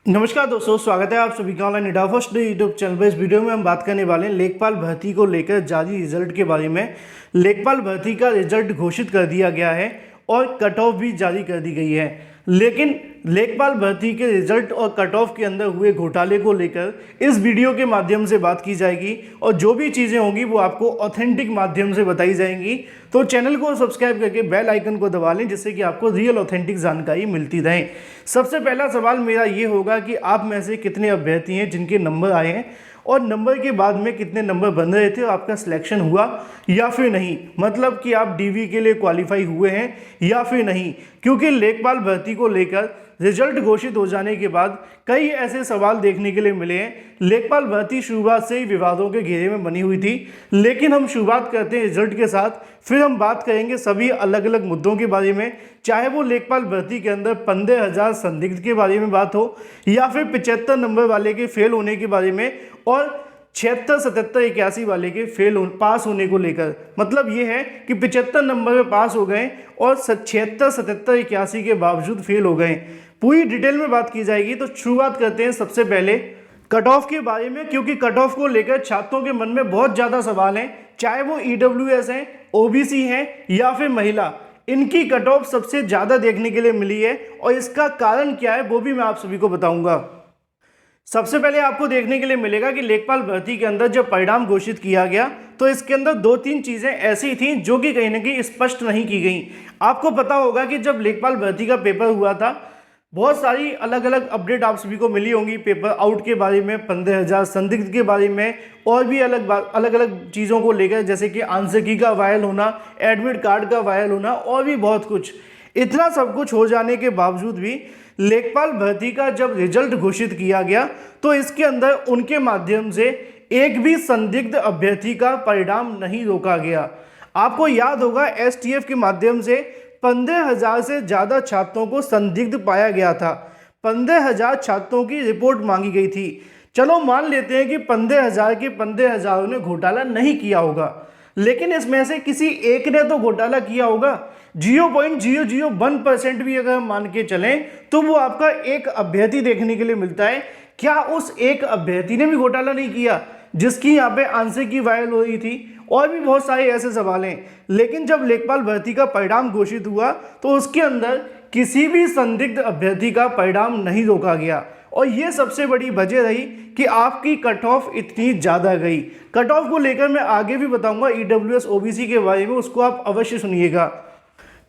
नमस्कार दोस्तों, स्वागत है आप सभी का online India first day YouTube channel पर। इस वीडियो में हम बात करने वाले हैं लेखपाल भर्ती को लेकर जारी रिजल्ट के बारे में। लेखपाल भर्ती का रिजल्ट घोषित कर दिया गया है और कट ऑफ भी जारी कर दी गई है, लेकिन लेखपाल भर्ती के रिजल्ट और कट ऑफ के अंदर हुए घोटाले को लेकर इस वीडियो के माध्यम से बात की जाएगी और जो भी चीज़ें होंगी वो आपको ऑथेंटिक माध्यम से बताई जाएंगी। तो चैनल को सब्सक्राइब करके बेल आइकन को दबा लें, जिससे कि आपको रियल ऑथेंटिक जानकारी मिलती रहे। सबसे पहला सवाल मेरा ये होगा कि आप में से कितने अभ्यर्थी हैं जिनके नंबर आए हैं और नंबर के बाद में कितने नंबर बन रहे थे और आपका सिलेक्शन हुआ या फिर नहीं, मतलब कि आप डीवी के लिए क्वालिफाई हुए हैं या फिर नहीं। क्योंकि लेखपाल भर्ती को लेकर रिजल्ट घोषित हो जाने के बाद कई ऐसे सवाल देखने के लिए मिले हैं। लेखपाल भर्ती शुरुआत से ही विवादों के घेरे में बनी हुई थी, लेकिन हम शुरुआत करते हैं रिजल्ट के साथ, फिर हम बात करेंगे सभी अलग अलग मुद्दों के बारे में, चाहे वो लेखपाल भर्ती के अंदर 15,000 संदिग्ध के बारे में बात हो या फिर 75 नंबर वाले के फेल होने के बारे में और 76, 77, 81 वाले के पास होने को लेकर। मतलब ये है कि 75 नंबर में पास हो गए और 76, 77, 81 के बावजूद फेल हो गए। पूरी डिटेल में बात की जाएगी। तो शुरुआत करते हैं सबसे पहले कट ऑफ के बारे में, क्योंकि कट ऑफ को लेकर छात्रों के मन में बहुत ज़्यादा सवाल हैं, चाहे वो ईडब्ल्यूएस हैं, ओबीसी हैं या फिर महिला। इनकी कट ऑफ सबसे ज़्यादा देखने के लिए मिली है और इसका कारण क्या है वो भी मैं आप सभी को बताऊंगा। सबसे पहले आपको देखने के लिए मिलेगा कि लेखपाल भर्ती के अंदर जब परिणाम घोषित किया गया तो इसके अंदर 2-3 चीज़ें ऐसी थीं जो कि कहीं ना कहीं स्पष्ट नहीं की गई। आपको पता होगा कि जब लेखपाल भर्ती का पेपर हुआ था, बहुत सारी अलग अलग अपडेट आप सभी को मिली होंगी पेपर आउट के बारे में, 15,000 संदिग्ध के बारे में और भी अलग अलग चीज़ों को लेकर, जैसे कि आंसर की का वायरल होना, एडमिट कार्ड का वायरल होना और भी बहुत कुछ। इतना सब कुछ हो जाने के बावजूद भी लेखपाल भर्ती का जब रिजल्ट घोषित किया गया तो इसके अंदर उनके माध्यम से एक भी संदिग्ध अभ्यर्थी का परिणाम नहीं रोका गया। आपको याद होगा एसटीएफ के माध्यम से 15,000 से ज़्यादा छात्रों को संदिग्ध पाया गया था। 15,000 छात्रों की रिपोर्ट मांगी गई थी। चलो मान लेते हैं कि 15,000 के 15,000 ने घोटाला नहीं किया होगा, लेकिन इसमें से किसी एक ने तो घोटाला किया होगा। 0.001% भी अगर हम मान के चलें तो वो आपका एक अभ्यर्थी देखने के लिए मिलता है। क्या उस एक अभ्यर्थी ने भी घोटाला नहीं किया जिसकी यहाँ पे आंसर की वायरल हो रही थी? और भी बहुत सारे ऐसे सवाल हैं। लेकिन जब लेखपाल भर्ती का परिणाम घोषित हुआ तो उसके अंदर किसी भी संदिग्ध अभ्यर्थी का परिणाम नहीं रोका गया और ये सबसे बड़ी वजह रही कि आपकी कट ऑफ इतनी ज़्यादा गई। कट ऑफ को लेकर मैं आगे भी बताऊंगा ईडब्ल्यूएस ओबीसी के बारे में, उसको आप अवश्य सुनिएगा,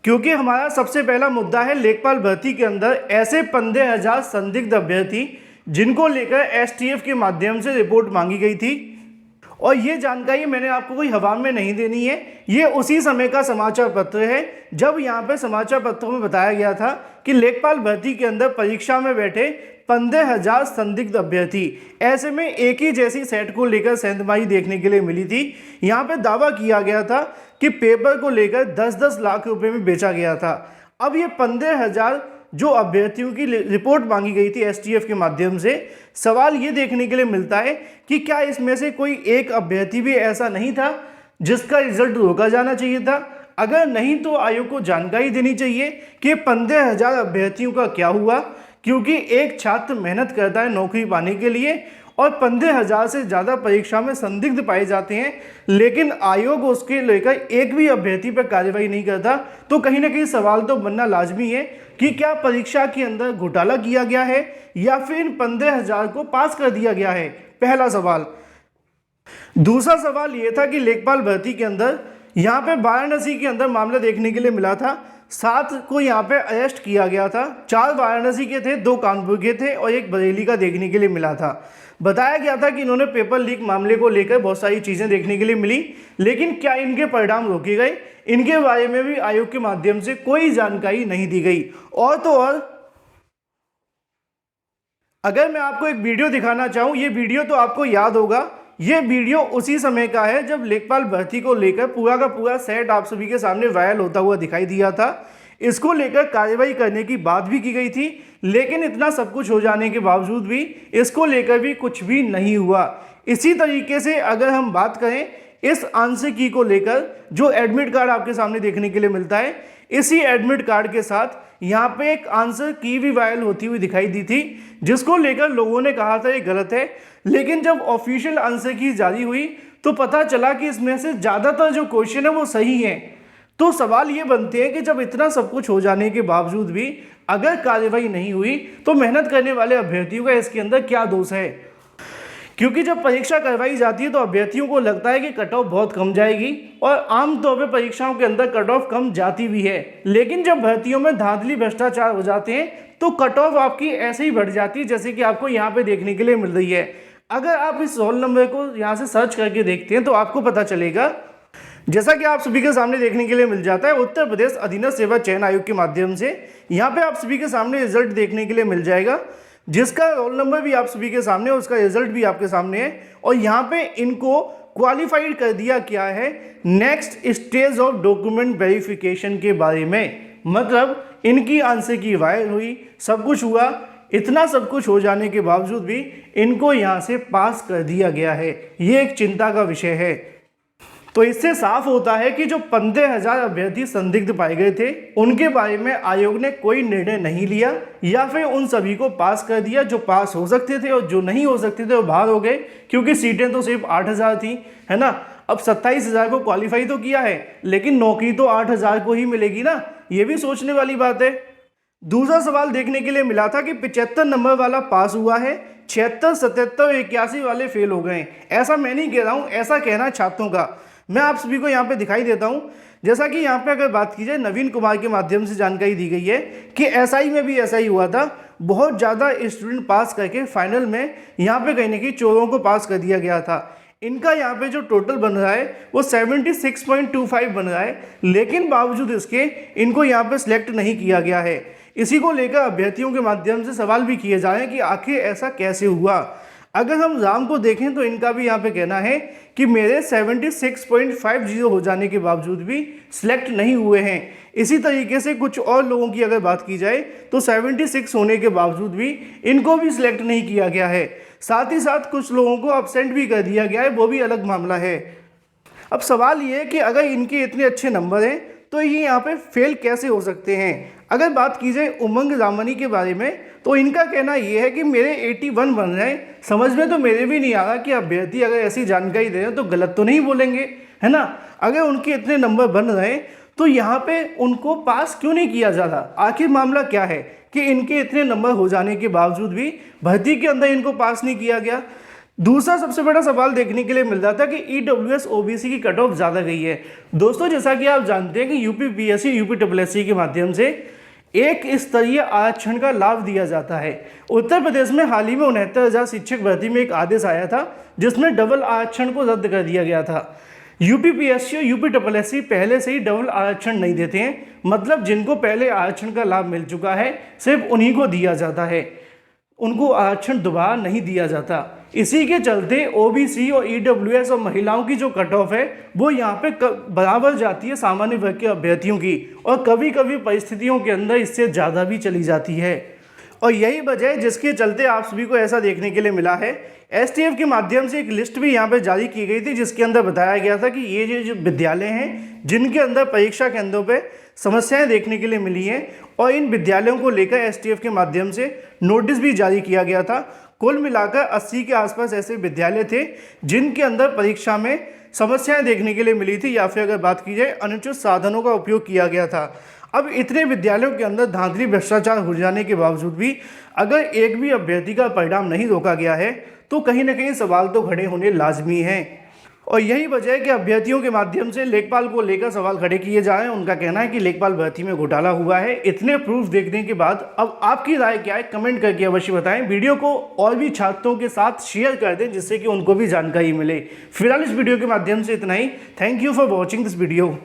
क्योंकि हमारा सबसे पहला मुद्दा है लेखपाल भर्ती के अंदर ऐसे 15,000 संदिग्ध अभ्यर्थी जिनको लेकर एसटीएफ के माध्यम से रिपोर्ट मांगी गई थी। और ये जानकारी मैंने आपको कोई हवा में नहीं देनी है, ये उसी समय का समाचार पत्र है जब यहाँ पे समाचार पत्रों में बताया गया था कि लेखपाल भर्ती के अंदर परीक्षा में बैठे 15,000 संदिग्ध अभ्यर्थी। ऐसे में एक ही जैसी सेट को लेकर सेंधमाही देखने के लिए मिली थी। यहाँ पे दावा किया गया था कि पेपर को लेकर 10-10 लाख रुपए में बेचा गया था। अब ये 15,000 जो अभ्यर्थियों की रिपोर्ट मांगी गई थी एसटीएफ के माध्यम से, सवाल ये देखने के लिए मिलता है कि क्या इसमें से कोई एक अभ्यर्थी भी ऐसा नहीं था जिसका रिजल्ट रोका जाना चाहिए था? अगर नहीं तो आयोग को जानकारी देनी चाहिए कि 15,000 अभ्यर्थियों का क्या हुआ, क्योंकि एक छात्र मेहनत करता है नौकरी पाने के लिए और 15,000 से ज़्यादा परीक्षा में संदिग्ध पाए जाते हैं, लेकिन आयोग उसके लेकर एक भी अभ्यर्थी पर कार्रवाई नहीं करता। तो कहीं ना कहीं सवाल तो बनना लाजमी है कि क्या परीक्षा के अंदर घोटाला किया गया है या फिर इन 15,000 को पास कर दिया गया है, पहला सवाल। दूसरा सवाल यह था कि लेखपाल भर्ती के अंदर यहाँ पे वाराणसी के अंदर मामला देखने के लिए मिला था। 7 को यहाँ पे अरेस्ट किया गया था। 4 वाराणसी के थे, 2 कानपुर के थे और 1 बरेली का देखने के लिए मिला था। बताया गया था कि इन्होंने पेपर लीक मामले को लेकर बहुत सारी चीज़ें देखने के लिए मिली, लेकिन क्या इनके परिणाम रोके गए, इनके बारे में भी आयोग के माध्यम से कोई जानकारी नहीं दी गई। और तो और अगर मैं आपको एक वीडियो दिखाना चाहूँ, ये वीडियो तो आपको याद होगा, ये वीडियो उसी समय का है जब लेखपाल भर्ती को लेकर पूरा का पूरा सेट आप सभी के सामने वायरल होता हुआ दिखाई दिया था। इसको लेकर कार्रवाई करने की बात भी की गई थी, लेकिन इतना सब कुछ हो जाने के बावजूद भी इसको लेकर भी कुछ भी नहीं हुआ। इसी तरीके से अगर हम बात करें इस आंशिकी को लेकर जो एडमिट कार्ड आपके सामने देखने के लिए मिलता है, इसी एडमिट कार्ड के साथ यहाँ पे एक आंसर की भी वायरल होती हुई दिखाई दी थी, जिसको लेकर लोगों ने कहा था ये गलत है। लेकिन जब ऑफिशियल आंसर की जारी हुई तो पता चला कि इसमें से ज़्यादातर जो क्वेश्चन है वो सही है। तो सवाल ये बनते हैं कि जब इतना सब कुछ हो जाने के बावजूद भी अगर कार्रवाई नहीं हुई तो मेहनत करने वाले अभ्यर्थियों का इसके अंदर क्या दोष है? क्योंकि जब परीक्षा करवाई जाती है तो अभ्यर्थियों को लगता है कि कट ऑफ बहुत कम जाएगी और आमतौर पर परीक्षाओं के अंदर कट ऑफ कम जाती भी है। लेकिन जब भर्तियों में धांधली भ्रष्टाचार हो जाते हैं तो कट ऑफ आपकी ऐसे ही बढ़ जाती है, जैसे कि आपको यहाँ पे देखने के लिए मिल रही है। अगर आप इस रोल नंबर को यहाँ से सर्च करके देखते हैं तो आपको पता चलेगा, जैसा कि आप सभी के सामने देखने के लिए मिल जाता है, उत्तर प्रदेश अधीनस्थ सेवा चयन आयोग के माध्यम से यहाँ पे आप सभी के सामने रिजल्ट देखने के लिए मिल जाएगा, जिसका रोल नंबर भी आप सभी के सामने, उसका रिजल्ट भी आपके सामने है। और यहाँ पे इनको क्वालिफाइड कर दिया क्या है next stage of document verification के बारे में। मतलब इनकी आंसर की वायरल हुई, सब कुछ हुआ, इतना सब कुछ हो जाने के बावजूद भी इनको यहाँ से पास कर दिया गया है। ये एक चिंता का विषय है। तो इससे साफ होता है कि जो 15,000 अभ्यर्थी संदिग्ध पाए गए थे उनके बारे में आयोग ने कोई निर्णय नहीं लिया, या फिर उन सभी को पास कर दिया जो पास हो सकते थे, और जो नहीं हो सकते थे वो बाहर हो गए, क्योंकि सीटें तो सिर्फ 8,000 थी, है ना। अब 27,000 को क्वालिफाई तो किया है, लेकिन नौकरी तो 8,000 को ही मिलेगी ना, ये भी सोचने वाली बात है। दूसरा सवाल देखने के लिए मिला था कि 75 नंबर वाला पास हुआ है, 76, 77 और 81 वाले फेल हो गए। ऐसा मैं नहीं कह रहा हूँ, ऐसा कहना छात्रों का। मैं आप सभी को यहाँ पे दिखाई देता हूँ, जैसा कि यहाँ पे अगर बात की जाए नवीन कुमार के माध्यम से जानकारी दी गई है कि एसआई में भी ऐसा ही हुआ था। बहुत ज़्यादा स्टूडेंट पास करके फाइनल में यहाँ पे कहीं ना कहीं चोरों को पास कर दिया गया था। इनका यहाँ पे जो टोटल बन रहा है वो 76.25 बन रहा है, लेकिन बावजूद इसके इनको यहाँ पे सिलेक्ट नहीं किया गया है। इसी को लेकर अभ्यर्थियों के माध्यम से सवाल भी किए जा रहे हैं कि आखिर ऐसा कैसे हुआ। अगर हम राम को देखें तो इनका भी यहाँ पे कहना है कि मेरे 76.50 हो जाने के बावजूद भी सिलेक्ट नहीं हुए हैं। इसी तरीके से कुछ और लोगों की अगर बात की जाए तो 76 होने के बावजूद भी इनको भी सिलेक्ट नहीं किया गया है। साथ ही साथ कुछ लोगों को अब्सेंट भी कर दिया गया है, वो भी अलग मामला है। अब सवाल ये है कि अगर इनके इतने अच्छे नंबर हैं तो ये यहाँ पे फेल कैसे हो सकते हैं। अगर बात की जाए उमंग रामनी के बारे में तो इनका कहना ये है कि मेरे 81 बन रहे हैं। समझ में तो मेरे भी नहीं आ रहा कि अभ्यर्थी अगर ऐसी जानकारी दे रहे हैं तो गलत तो नहीं बोलेंगे, है ना। अगर उनके इतने नंबर बन रहे हैं तो यहाँ पे उनको पास क्यों नहीं किया जा रहा? आखिर मामला क्या है कि इनके इतने नंबर हो जाने के बावजूद भी भर्ती के अंदर इनको पास नहीं किया गया। दूसरा सबसे बड़ा सवाल देखने के लिए मिल रहा था कि ईडब्ल्यूएस ओबीसी की कट ऑफ ज़्यादा गई है। दोस्तों, जैसा कि आप जानते हैं कि यूपीपीएससी यूपीएससी के माध्यम से एक स्तरीय आरक्षण का लाभ दिया जाता है। उत्तर प्रदेश में हाल ही में 69,000 शिक्षक भर्ती में एक आदेश आया था जिसमें डबल आरक्षण को रद्द कर दिया गया था। यूपीपीएससी और यूपीएससी पहले से ही डबल आरक्षण नहीं देते हैं, मतलब जिनको पहले आरक्षण का लाभ मिल चुका है सिर्फ उन्हीं को दिया जाता है, उनको आरक्षण दोबारा नहीं दिया जाता। इसी के चलते ओबीसी और ईडब्ल्यूएस और महिलाओं की जो कट ऑफ है वो यहाँ पे बराबर जाती है सामान्य वर्ग के अभ्यर्थियों की, और कभी कभी परिस्थितियों के अंदर इससे ज़्यादा भी चली जाती है। और यही वजह है जिसके चलते आप सभी को ऐसा देखने के लिए मिला है। एसटीएफ के माध्यम से एक लिस्ट भी यहाँ पे जारी की गई थी जिसके अंदर बताया गया था कि ये जो विद्यालय हैं जिनके अंदर परीक्षा केंद्रों पे समस्याएं देखने के लिए मिली हैं, और इन विद्यालयों को लेकर एसटीएफ के माध्यम से नोटिस भी जारी किया गया था। कुल मिलाकर 80 के आसपास ऐसे विद्यालय थे जिनके अंदर परीक्षा में समस्याएं देखने के लिए मिली थी, या फिर अगर बात की जाए अनुचित साधनों का उपयोग किया गया था। अब इतने विद्यालयों के अंदर धांधली भ्रष्टाचार हो जाने के बावजूद भी अगर एक भी अभ्यर्थी का परिणाम नहीं रोका गया है तो कहीं ना कहीं सवाल तो खड़े होने लाजमी हैं। और यही वजह है कि अभ्यर्थियों के माध्यम से लेखपाल को लेकर सवाल खड़े किए जा रहे हैं। उनका कहना है कि लेखपाल भर्ती में घोटाला हुआ है। इतने प्रूफ देखने के बाद अब आपकी राय क्या है, कमेंट करके अवश्य बताएं। वीडियो को और भी छात्रों के साथ शेयर कर दें जिससे कि उनको भी जानकारी मिले। फिलहाल इस वीडियो के माध्यम से इतना ही। Thank you for watching this video.